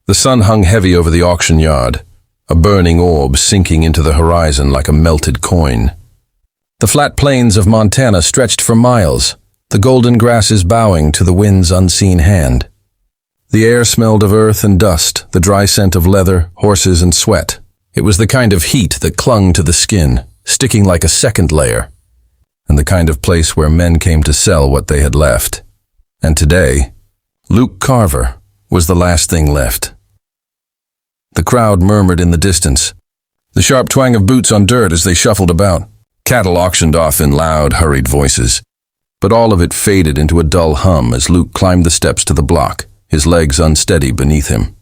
The sun hung heavy over the auction yard, a burning orb sinking into the horizon like a melted coin. The flat plains of Montana stretched for miles, the golden grasses bowing to the wind's unseen hand. The air smelled of earth and dust, the dry scent of leather, horses, and sweat. It was the kind of heat that clung to the skin, sticking like a second layer, and the kind of place where men came to sell what they had left. And today, Luke Carver was the last thing left. The crowd murmured in the distance, the sharp twang of boots on dirt as they shuffled about. Cattle auctioned off in loud, hurried voices. But all of it faded into a dull hum as Luke climbed the steps to the block, his legs unsteady beneath him.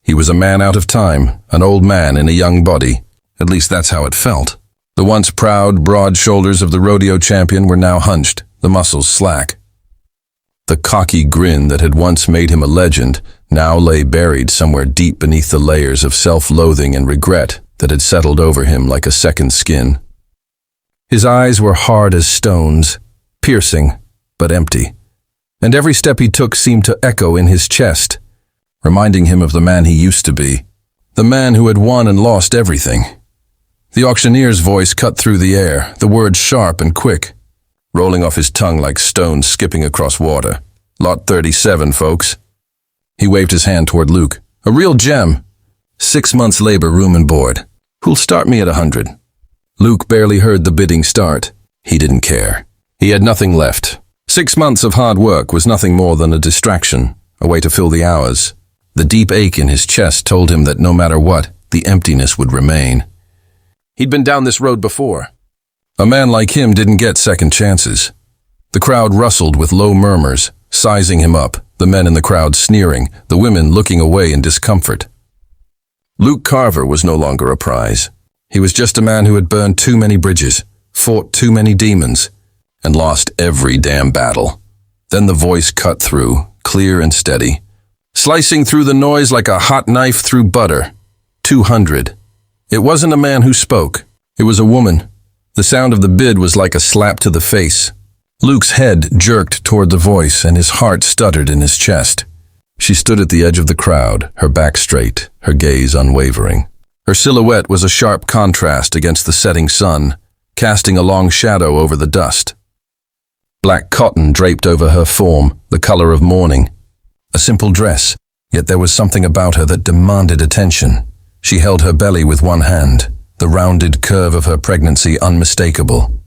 He was a man out of time, an old man in a young body. At least that's how it felt. The once proud, broad shoulders of the rodeo champion were now hunched, the muscles slack. The cocky grin that had once made him a legend now lay buried somewhere deep beneath the layers of self-loathing and regret that had settled over him like a second skin. His eyes were hard as stones, piercing but empty, and every step he took seemed to echo in his chest, reminding him of the man he used to be, the man who had won and lost everything. The auctioneer's voice cut through the air, the words sharp and quick, rolling off his tongue like stones skipping across water. Lot 37, folks. He waved his hand toward Luke. A real gem. 6 months labor, room and board. Who'll start me at 100? Luke barely heard the bidding start. He didn't care. He had nothing left. 6 months of hard work was nothing more than a distraction, a way to fill the hours. The deep ache in his chest told him that no matter what, the emptiness would remain. He'd been down this road before. A man like him didn't get second chances. The crowd rustled with low murmurs, sizing him up, the men in the crowd sneering, the women looking away in discomfort. Luke Carver was no longer a prize. He was just a man who had burned too many bridges, fought too many demons, and lost every damn battle. Then the voice cut through, clear and steady, slicing through the noise like a hot knife through butter. 200. It wasn't a man who spoke. It was a woman. The sound of the bid was like a slap to the face. Luke's head jerked toward the voice, and his heart stuttered in his chest. She stood at the edge of the crowd, her back straight, her gaze unwavering. Her silhouette was a sharp contrast against the setting sun, casting a long shadow over the dust. Black cotton draped over her form, the color of mourning. A simple dress, yet there was something about her that demanded attention. She held her belly with one hand, the rounded curve of her pregnancy unmistakable.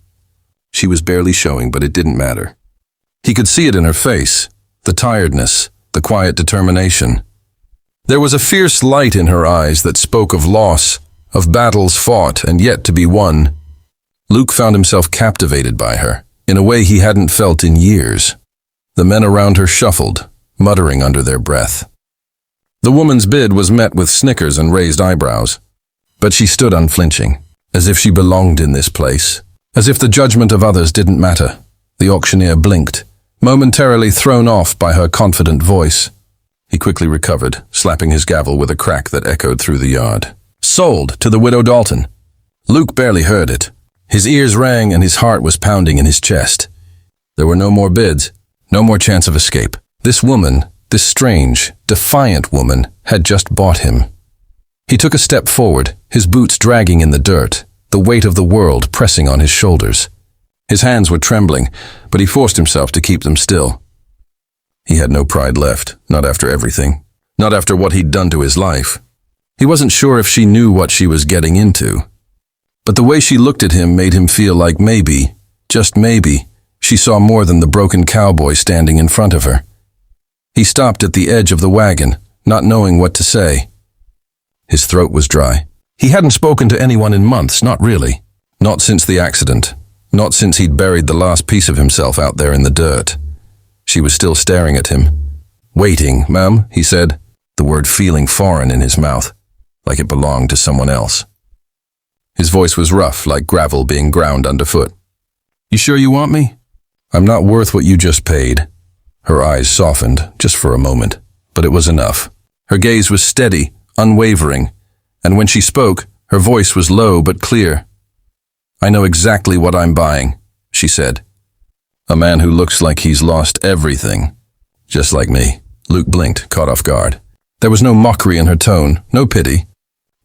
She was barely showing, but it didn't matter. He could see it in her face, the tiredness, the quiet determination. There was a fierce light in her eyes that spoke of loss, of battles fought and yet to be won. Luke found himself captivated by her, in a way he hadn't felt in years. The men around her shuffled, muttering under their breath. The woman's bid was met with snickers and raised eyebrows, but she stood unflinching, as if she belonged in this place, as if the judgment of others didn't matter. The auctioneer blinked, momentarily thrown off by her confident voice. He quickly recovered, slapping his gavel with a crack that echoed through the yard. Sold to the widow Dalton. Luke barely heard it. His ears rang and his heart was pounding in his chest. There were no more bids, no more chance of escape. This woman, this strange, defiant woman, had just bought him. He took a step forward, his boots dragging in the dirt, the weight of the world pressing on his shoulders. His hands were trembling, but he forced himself to keep them still. He had no pride left, not after everything, not after what he'd done to his life. He wasn't sure if she knew what she was getting into. But the way she looked at him made him feel like maybe, just maybe, she saw more than the broken cowboy standing in front of her. He stopped at the edge of the wagon, not knowing what to say. His throat was dry. He hadn't spoken to anyone in months, not really. Not since the accident. Not since he'd buried the last piece of himself out there in the dirt. She was still staring at him. Waiting, ma'am, he said, the word feeling foreign in his mouth, like it belonged to someone else. His voice was rough, like gravel being ground underfoot. You sure you want me? I'm not worth what you just paid. Her eyes softened, just for a moment, but it was enough. Her gaze was steady, unwavering, and when she spoke, her voice was low but clear. I know exactly what I'm buying, she said. A man who looks like he's lost everything. Just like me. Luke blinked, caught off guard. There was no mockery in her tone, no pity.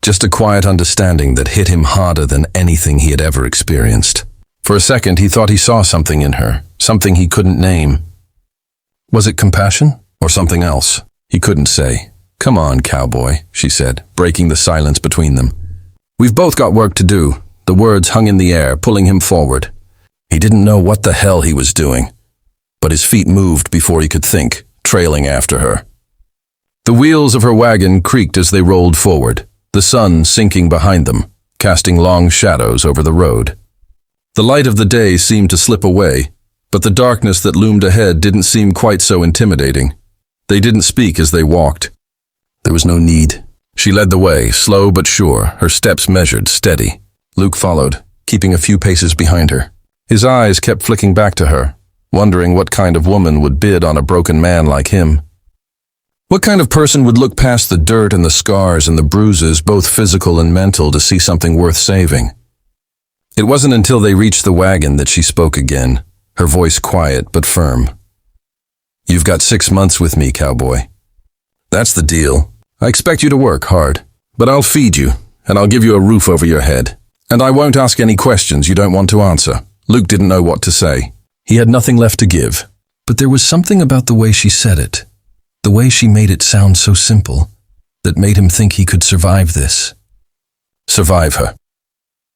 Just a quiet understanding that hit him harder than anything he had ever experienced. For a second, he thought he saw something in her, something he couldn't name. Was it compassion or something else? He couldn't say. "Come on, Cowboy," she said, breaking the silence between them. "We've both got work to do." The words hung in the air, pulling him forward. He didn't know what the hell he was doing, but his feet moved before he could think, trailing after her. The wheels of her wagon creaked as they rolled forward, the sun sinking behind them, casting long shadows over the road. The light of the day seemed to slip away, but the darkness that loomed ahead didn't seem quite so intimidating. They didn't speak as they walked. There was no need. She led the way, slow but sure, her steps measured, steady. Luke followed, keeping a few paces behind her. His eyes kept flicking back to her, wondering what kind of woman would bid on a broken man like him. What kind of person would look past the dirt and the scars and the bruises, both physical and mental, to see something worth saving? It wasn't until they reached the wagon that she spoke again, her voice quiet but firm. "You've got 6 months with me, Cowboy. That's the deal. I expect you to work hard, but I'll feed you, and I'll give you a roof over your head. And I won't ask any questions you don't want to answer." Luke didn't know what to say. He had nothing left to give. But there was something about the way she said it, the way she made it sound so simple, that made him think he could survive this. Survive her.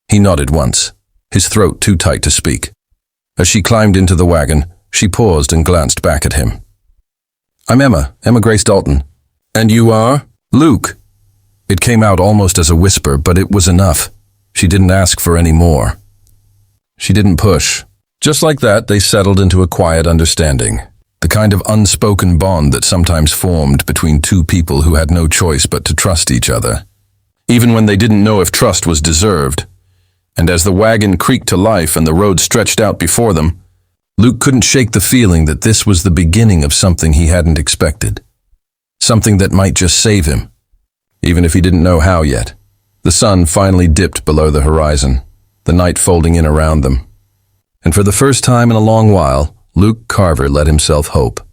He nodded once, his throat too tight to speak. As she climbed into the wagon, she paused and glanced back at him. "I'm Emma Grace Dalton. And you are?" "Luke." It came out almost as a whisper, but it was enough. She didn't ask for any more. She didn't push. Just like that, they settled into a quiet understanding, the kind of unspoken bond that sometimes formed between two people who had no choice but to trust each other, even when they didn't know if trust was deserved. And as the wagon creaked to life and the road stretched out before them, Luke couldn't shake the feeling that this was the beginning of something he hadn't expected. Something that might just save him, even if he didn't know how yet. The sun finally dipped below the horizon, the night folding in around them. And for the first time in a long while, Luke Carver let himself hope.